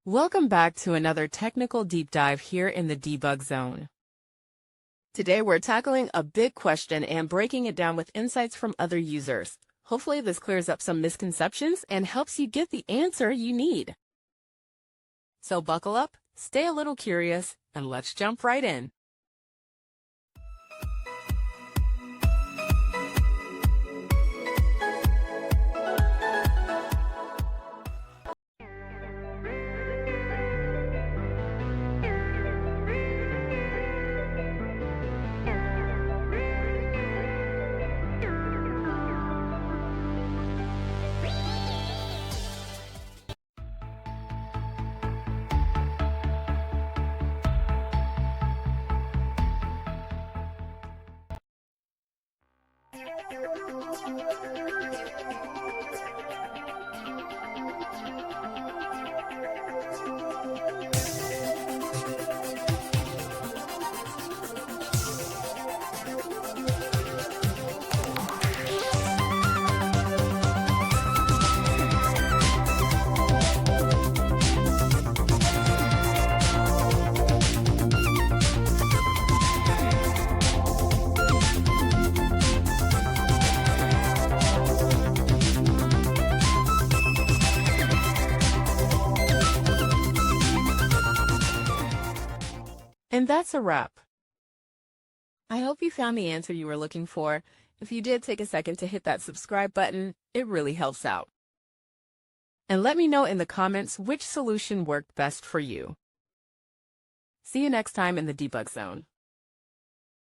Welcome back to another technical deep dive here in the debug zone. Today we're tackling a big question and breaking it down with insights from other users. Hopefully this clears up some misconceptions and helps you get the answer you need. So buckle up, stay a little curious, and let's jump right in. And that's a wrap. I hope you found the answer you were looking for. If you did, take a second to hit that subscribe button. It really helps out. And let me know in the comments which solution worked best for you. See you next time in the debug zone.